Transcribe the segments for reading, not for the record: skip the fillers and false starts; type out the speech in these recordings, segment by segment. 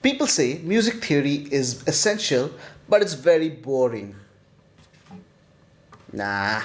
People say music theory is essential, but it's very boring. Nah.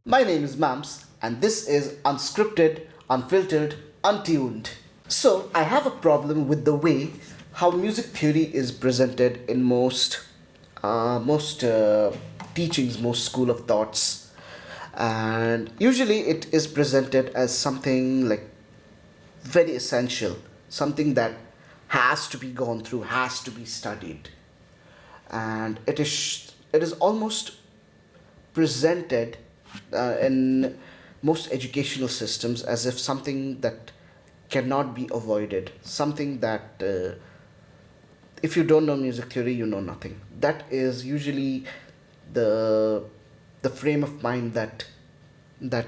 My name is Mams, and this is unscripted, unfiltered, untuned. So, I have a problem with the way how music theory is presented in most teachings, most school of thoughts, and usually it is presented as something like very essential, something that has to be gone through, has to be studied, and it is almost presented in most educational systems as if something that cannot be avoided, something that if you don't know music theory, you know nothing. That is usually the the frame of mind that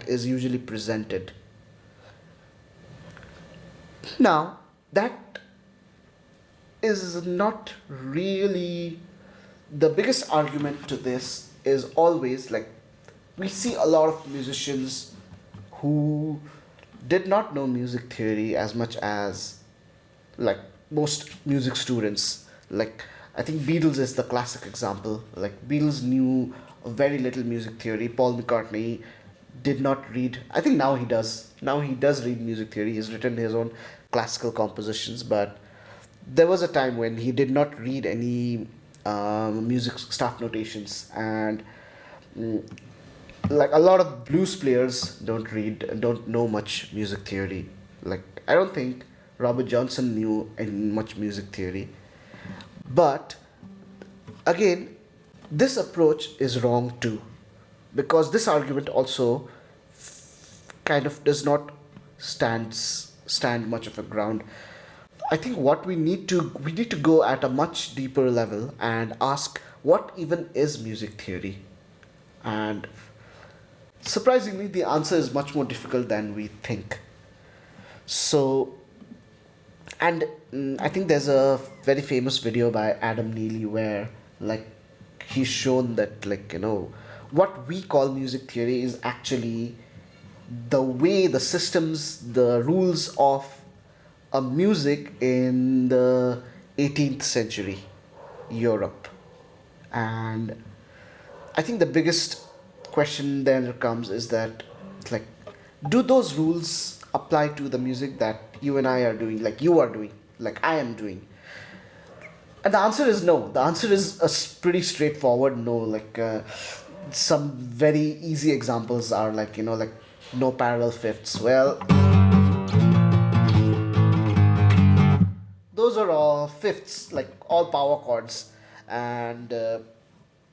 is usually presented. Now, that is not really the biggest argument to this is always like we see a lot of musicians who did not know music theory as much as like most music students. Like I think Beatles is the classic example. Like Beatles knew very little music theory. Paul McCartney did not read. I think now he does. Now he does read music theory. He's written his own classical compositions, but there was a time when he did not read any music staff notations, and mm, like a lot of blues players don't know much music theory. Like I don't think Robert Johnson knew any much music theory. But again, this approach is wrong too, because this argument also kind of does not stand much of a ground. I think what we need to go at a much deeper level and ask what even is music theory. And surprisingly, the answer is much more difficult than we think. So, and I think there's a very famous video by Adam Neely where like he's shown that what we call music theory is actually the way the systems, the rules of a music in the 18th century Europe. And I think the biggest question then comes is that like do those rules apply to the music that you and I are doing, like you are doing, like I am doing? And the answer is no. The answer is pretty straightforward no. Like some very easy examples are like like no parallel fifths. Well, those are all fifths, like all power chords, and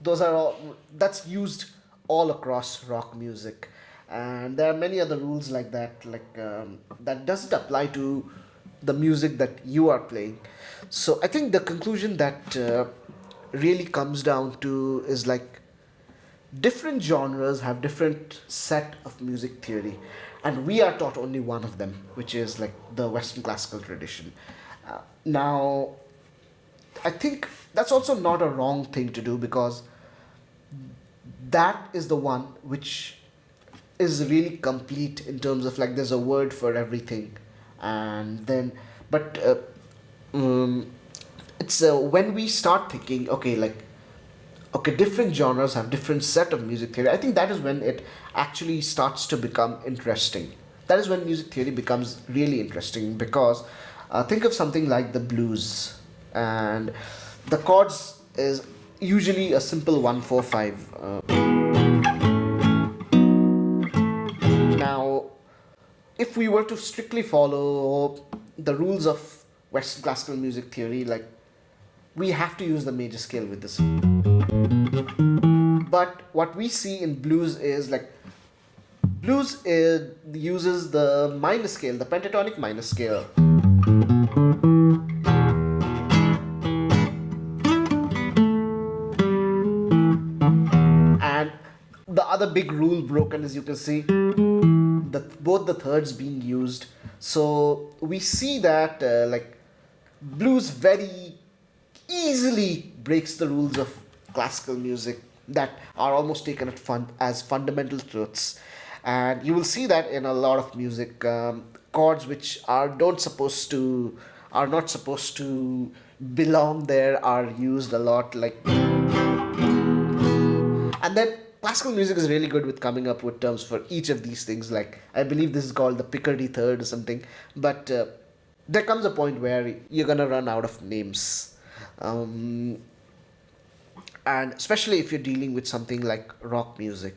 those are all that's used all across rock music. And there are many other rules like that, that doesn't apply to the music that you are playing. So I think the conclusion that really comes down to is like different genres have different set of music theory, and we are taught only one of them, which is like the Western classical tradition. Now, I think that's also not a wrong thing to do, because that is the one which is really complete in terms of like there's a word for everything. And then but um, it's when we start thinking, okay, like okay, different genres have different set of music theory, I think that is when it actually starts to become interesting. That is when music theory becomes really interesting, because think of something like the blues, and the chords is usually a simple 1 4 5. Now, if we were to strictly follow the rules of Western classical music theory, like we have to use the major scale with this. But what we see in blues is like blues uses the minor scale, the pentatonic minor scale. And the other big rule broken, as you can see, both the thirds being used. So we see that like blues very easily breaks the rules of classical music that are almost taken as fundamental truths, and you will see that in a lot of music. Chords which are not supposed to belong there are used a lot, like. And then classical music is really good with coming up with terms for each of these things. Like, I believe this is called the Picardy third or something. But there comes a point where you're gonna run out of names. Um, and especially if you're dealing with something like rock music,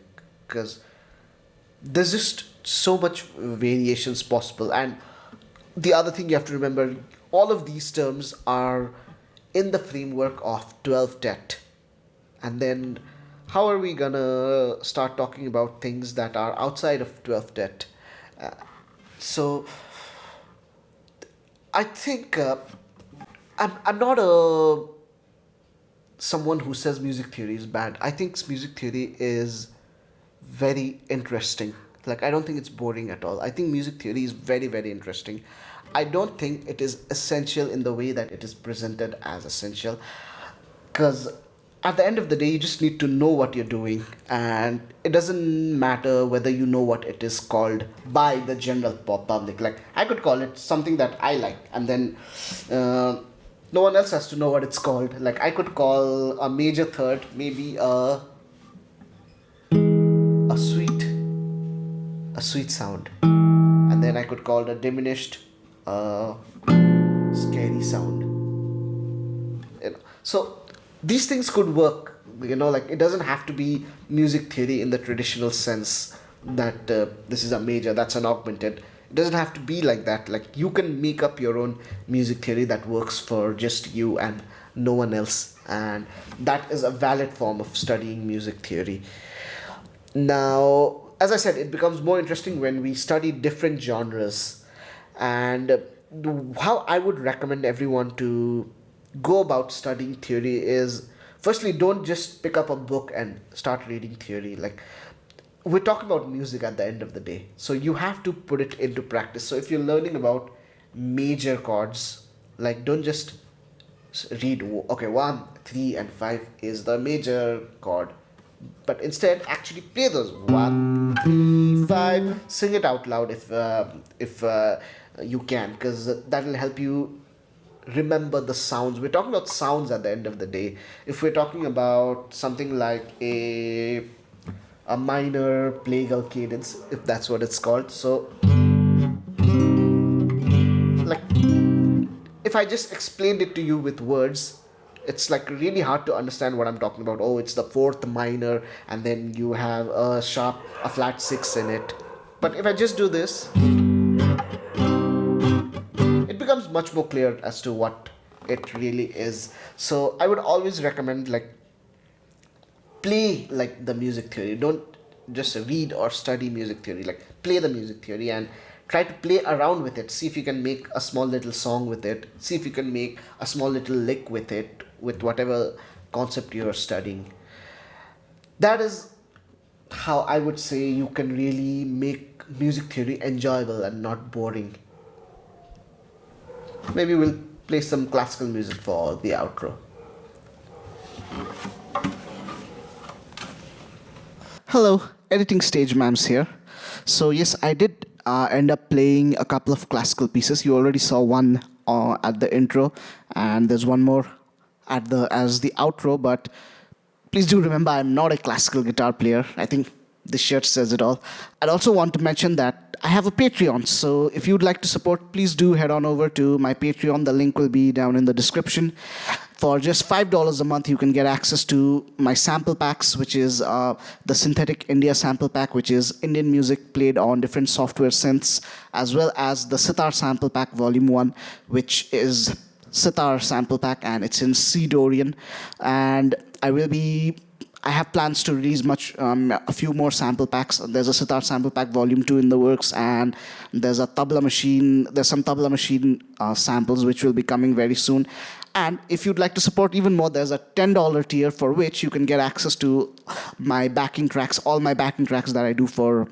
because there's just so much variations possible. And the other thing you have to remember, all of these terms are in the framework of 12th tet. And then how are we gonna start talking about things that are outside of 12th tet? Uh, so I think I'm not a someone who says music theory is bad. I think music theory is very interesting. Like, I don't think it's boring at all. I think music theory is very, very interesting. I don't think it is essential in the way that it is presented as essential. Because at the end of the day, you just need to know what you're doing, and it doesn't matter whether you know what it is called by the general public. Like, I could call it something that I like, and then no one else has to know what it's called. Like, I could call a major third maybe a sweet sound, and then I could call it a diminished scary sound. So these things could work. Like, it doesn't have to be music theory in the traditional sense that this is a major, that's an augmented. It doesn't have to be like that. Like, you can make up your own music theory that works for just you and no one else, and that is a valid form of studying music theory. Now, as I said, it becomes more interesting when we study different genres. And how I would recommend everyone to go about studying theory is, firstly, don't just pick up a book and start reading theory. Like, we're talking about music at the end of the day, so you have to put it into practice. So if you're learning about major chords, like, don't just read, okay, 1 3 and 5 is the major chord, but instead actually play those 1 3 5, sing it out loud if you can, because that will help you remember the sounds. We're talking about sounds at the end of the day. If we're talking about something like a minor plagal cadence, if that's what it's called, so like, if I just explained it to you with words, it's like really hard to understand what I'm talking about. Oh, it's the fourth minor, and then you have a flat six in it. But if I just do this, it becomes much more clear as to what it really is. So I would always recommend, like, play like the music theory. Don't just read or study music theory. Like, play the music theory and try to play around with it. See if you can make a small little song with it. See if you can make a small little lick with it, with whatever concept you're studying. That is how I would say you can really make music theory enjoyable and not boring. Maybe we'll play some classical music for the outro. Hello, editing stage Mams here. So yes, I did end up playing a couple of classical pieces. You already saw one at the intro, and there's one more as the outro. But please do remember, I'm not a classical guitar player. I think this shirt says it all. I'd also want to mention that I have a Patreon, so if you'd like to support, please do head on over to my Patreon. The link will be down in the description. For just $5 a month, you can get access to my sample packs, which is the Synthetic India sample pack, which is Indian music played on different software synths, as well as the Sitar sample pack Volume 1, which is Sitar sample pack, and it's in C Dorian. And I have plans to release a few more sample packs. There's a Sitar sample pack Volume 2 in the works, and there's some tabla machine samples which will be coming very soon. And if you'd like to support even more, there's a $10 tier for which you can get access to my backing tracks, all my backing tracks that I do for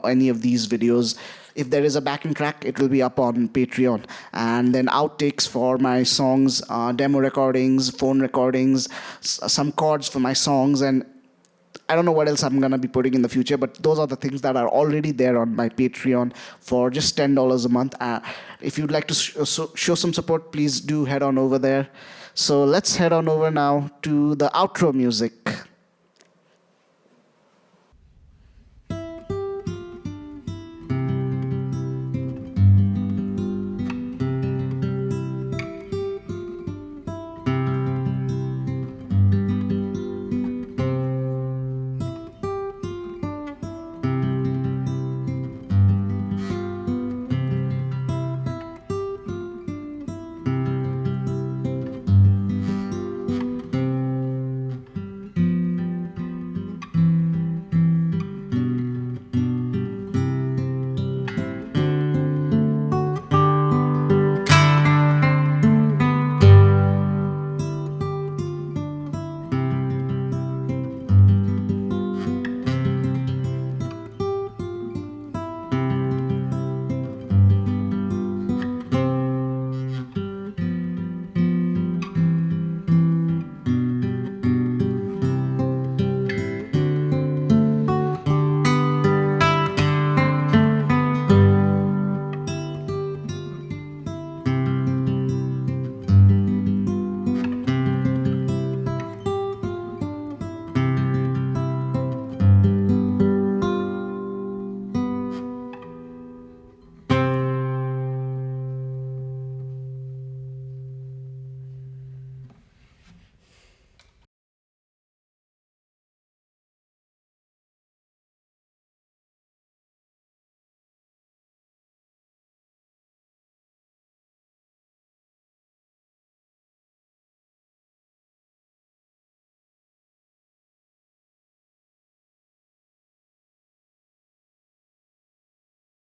any of these videos. If there is a backing track, it will be up on Patreon. And then outtakes for my songs, demo recordings, phone recordings, some chords for my songs, and I don't know what else I'm going to be putting in the future, but those are the things that are already there on my Patreon for just $10 a month. If you'd like to show some support, please do head on over there. So let's head on over now to the outro music.